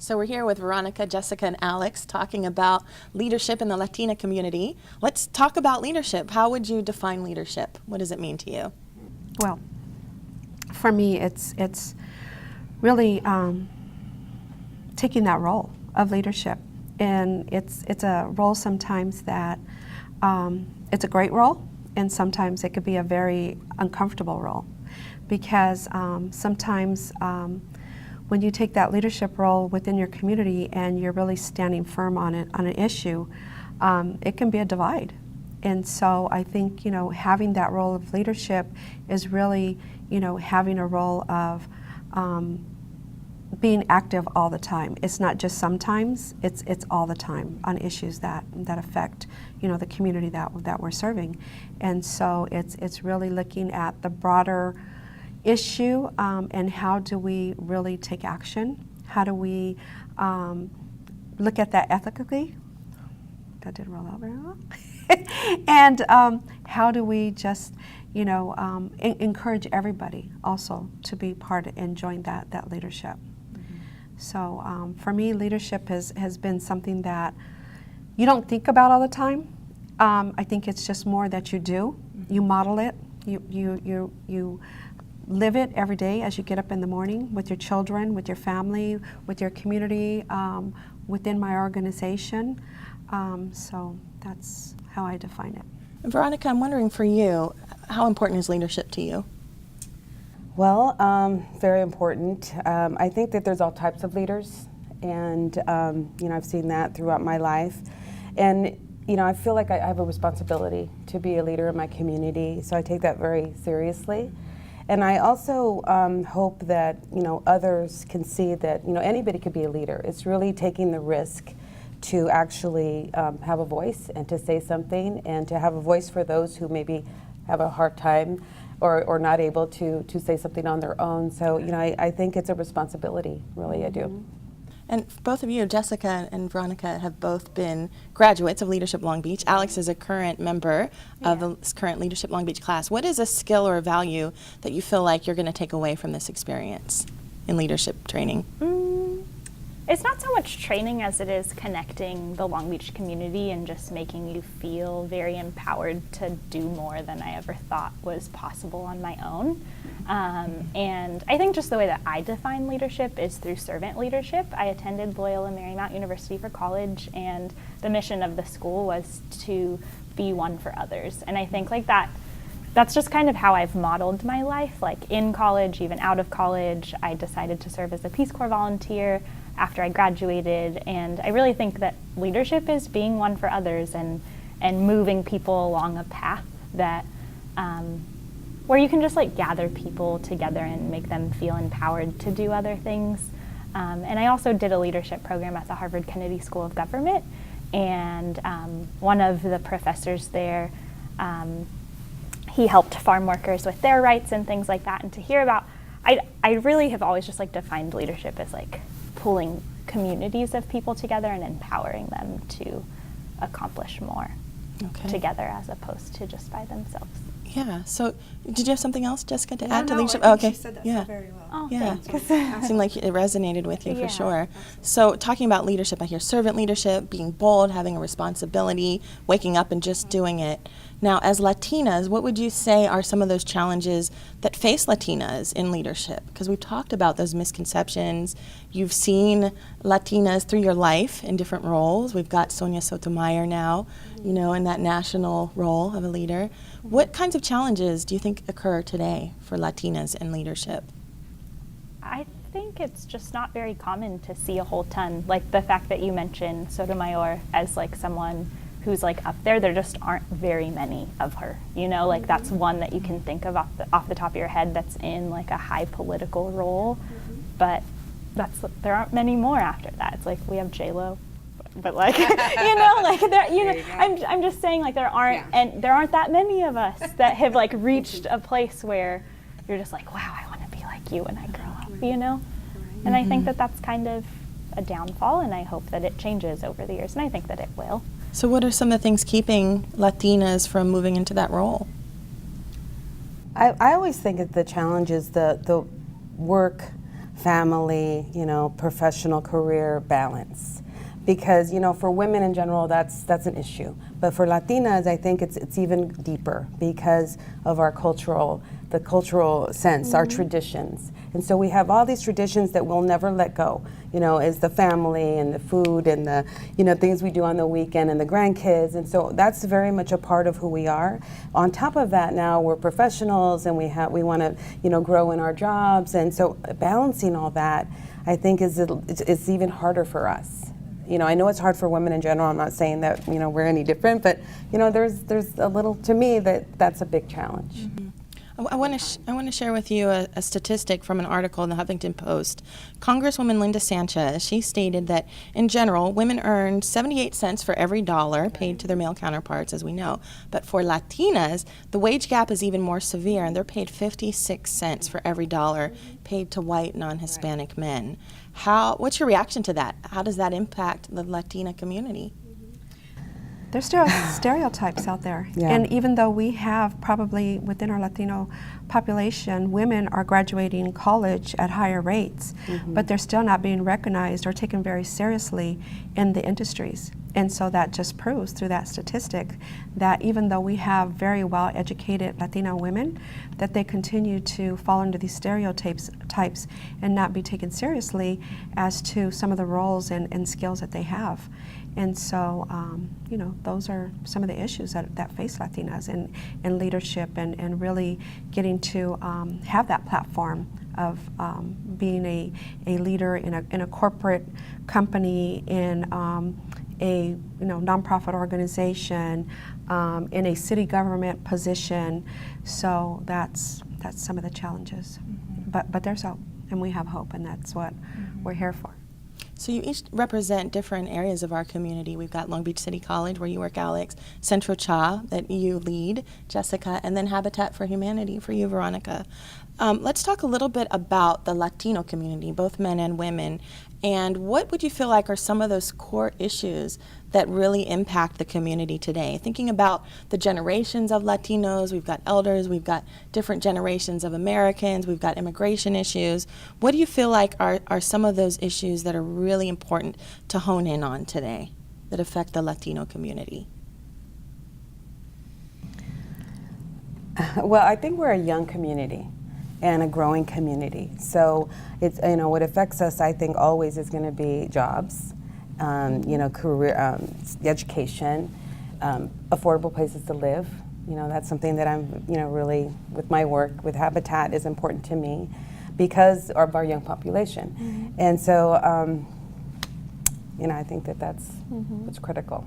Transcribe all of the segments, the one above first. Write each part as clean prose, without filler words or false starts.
So we're here with Veronica, Jessica, and Alex talking about leadership in the Latina community. Let's talk about leadership. How would you define leadership? What does it mean to you? Well, for me, it's really taking that role of leadership, and it's a role sometimes that it's a great role, and sometimes it could be a very uncomfortable role, because sometimes when you take that leadership role within your community and you're really standing firm on an issue, it can be a divide. And so I think, having that role of leadership is really, having a role of being active all the time. It's not just sometimes, it's all the time on issues that affect, the community that we're serving. And so it's really looking at the broader issue, and how do we really take action? How do we look at that ethically? That didn't roll out very well. And how do we just, encourage everybody also to be part and join that leadership? Mm-hmm. So for me, leadership has been something that you don't think about all the time. I think it's just more that you do. Mm-hmm. You model it. You live it every day as you get up in the morning with your children, with your family, with your community, within my organization. So that's how I define it. Veronica, I'm wondering for you, how important is leadership to you? Well, very important. I think that there's all types of leaders, and I've seen that throughout my life. And I feel like I have a responsibility to be a leader in my community, so I take that very seriously. And I also hope that others can see that anybody could be a leader. It's really taking the risk to actually have a voice and to say something, and to have a voice for those who maybe have a hard time or not able to say something on their own. So I think it's a responsibility, really, I do. Mm-hmm. And both of you, Jessica and Veronica, have both been graduates of Leadership Long Beach. Alex is a current member of the current Leadership Long Beach class. What is a skill or a value that you feel like you're going to take away from this experience in leadership training? It's not so much training as it is connecting the Long Beach community and just making you feel very empowered to do more than I ever thought was possible on my own. And I think just the way that I define leadership is through servant leadership. I attended Loyola Marymount University for college, and the mission of the school was to be one for others. And I think that's just kind of how I've modeled my life. Like in college, even out of college, I decided to serve as a Peace Corps volunteer after I graduated, and I really think that leadership is being one for others and moving people along a path that where you can just gather people together and make them feel empowered to do other things. And I also did a leadership program at the Harvard Kennedy School of Government, and one of the professors there, he helped farm workers with their rights and things like that. And to hear about, I really have always just defined leadership as pulling communities of people together and empowering them to accomplish more together as opposed to just by themselves. Yeah. So, did you have something else, Jessica, to add to No, leadership? I think she said that so very well. Oh, yeah. thanks. It seemed like it resonated with you for Yeah. sure. Absolutely. So, talking about leadership, I hear servant leadership, being bold, having a responsibility, waking up and just doing it. Now, as Latinas, what would you say are some of those challenges that face Latinas in leadership? Because we've talked about those misconceptions. You've seen Latinas through your life in different roles. We've got Sonia Sotomayor now, in that national role of a leader. What kinds of challenges do you think occur today for Latinas in leadership? I think it's just not very common to see a whole ton. Like the fact that you mentioned Sotomayor as someone who's up there just aren't very many of her. That's one that you can think of off the top of your head that's in a high political role, but there aren't many more after that. It's we have J-Lo, but I'm just saying there aren't and there aren't that many of us that have reached a place where you're just wow, I want to be like you when I grow up, And I think that that's kind of a downfall, and I hope that it changes over the years, and I think that it will. So what are some of the things keeping Latinas from moving into that role? I always think that the challenge is the work family, professional career balance. Because for women in general, that's an issue. But for Latinas, I think it's even deeper because of the cultural sense, our traditions. And so we have all these traditions that we'll never let go. Is the family and the food and the things we do on the weekend and the grandkids. And so that's very much a part of who we are. On top of that, now we're professionals and we want to grow in our jobs. And so balancing all that, I think is even harder for us. I know it's hard for women in general. I'm not saying that we're any different, but there's a little, to me, that's a big challenge. Mm-hmm. I want to share with you a statistic from an article in the Huffington Post. Congresswoman Linda Sanchez, she stated that in general, women earn 78 cents for every dollar paid to their male counterparts, as we know. But for Latinas, the wage gap is even more severe, and they're paid 56 cents for every dollar paid to white non-Hispanic men. What's your reaction to that? How does that impact the Latina community? There's still stereotypes out there. Yeah. And even though we have probably within our Latino population, women are graduating college at higher rates, but they're still not being recognized or taken very seriously in the industries. And so that just proves through that statistic that even though we have very well-educated Latino women, that they continue to fall into these stereotypes and not be taken seriously as to some of the roles and skills that they have. And so, those are some of the issues that face Latinas in leadership and really getting to have that platform of being a leader in a corporate company, in a nonprofit organization, in a city government position. So that's some of the challenges. But there's hope, and we have hope, and that's what we're here for. So you each represent different areas of our community. We've got Long Beach City College, where you work, Alex, Centro Cha, that you lead, Jessica, and then Habitat for Humanity for you, Veronica. Let's talk a little bit about the Latino community, both men and women, and what would you feel like are some of those core issues that really impact the community today? Thinking about the generations of Latinos, we've got elders, we've got different generations of Americans, we've got immigration issues. What do you feel like are some of those issues that are really important to hone in on today that affect the Latino community? Well, I think we're a young community and a growing community. So it's what affects us, I think, always is going to be jobs, career, education, affordable places to live. That's something that I'm, really with my work with Habitat is important to me because of our young population. And so, I think that's what's critical.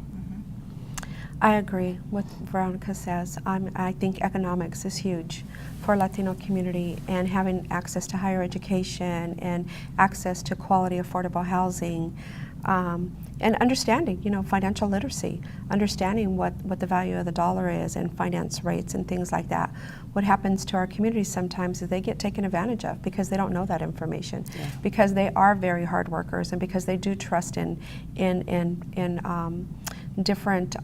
I agree with what Veronica says. I think economics is huge for Latino community, and having access to higher education and access to quality, affordable housing, and understanding, financial literacy, understanding what the value of the dollar is and finance rates and things like that. What happens to our communities sometimes is they get taken advantage of because they don't know that information, because they are very hard workers, and because they do trust in different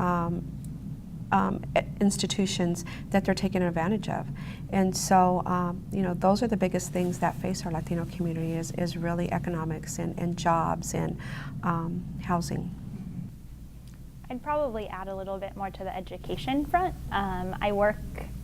institutions that they're taken advantage of. And so, those are the biggest things that face our Latino community is really economics and jobs and housing. I'd probably add a little bit more to the education front. I work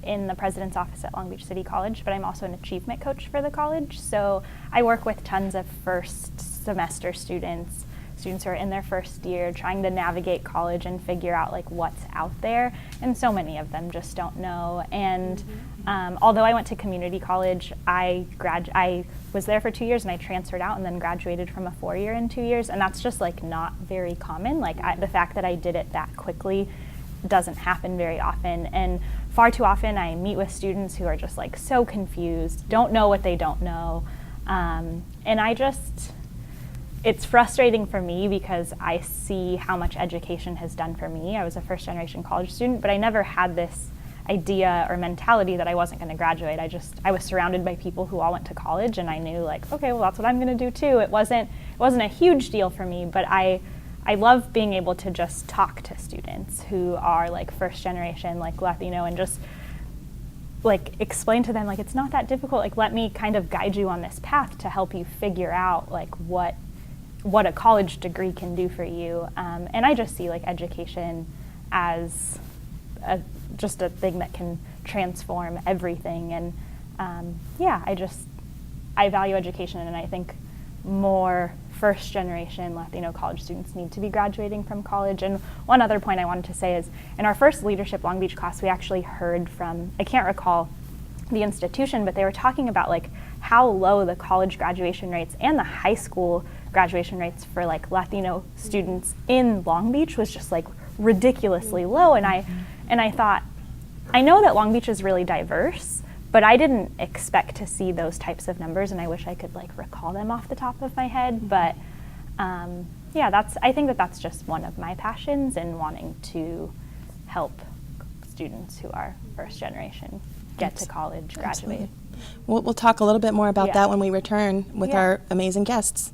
in the president's office at Long Beach City College, but I'm also an achievement coach for the college. So I work with tons of first semester students who are in their first year trying to navigate college and figure out what's out there, and so many of them just don't know. And although I went to community college, I was there for 2 years and I transferred out and then graduated from a 4-year in 2 years, and that's just not very common. The fact that I did it that quickly doesn't happen very often, and far too often I meet with students who are just so confused, don't know what they don't know, and it's frustrating for me because I see how much education has done for me. I was a first-generation college student, but I never had this idea or mentality that I wasn't going to graduate. I was surrounded by people who all went to college, and I knew okay, well, that's what I'm going to do too. It wasn't a huge deal for me, but I love being able to just talk to students who are first-generation, Latino, and just like explain to them like it's not that difficult, like let me kind of guide you on this path to help you figure out like what a college degree can do for you. And I just see like education as just a thing that can transform everything. And I value education, and I think more first generation Latino college students need to be graduating from college. And one other point I wanted to say is in our first Leadership Long Beach class, we actually heard from, I can't recall the institution, but they were talking about like how low the college graduation rates and the high school graduation rates for like Latino students in Long Beach was just like ridiculously low. And I thought, I know that Long Beach is really diverse, but I didn't expect to see those types of numbers, and I wish I could like recall them off the top of my head. But I think that that's just one of my passions in wanting to help students who are first generation get to college, graduate. Absolutely. We'll talk a little bit more about that when we return with our amazing guests.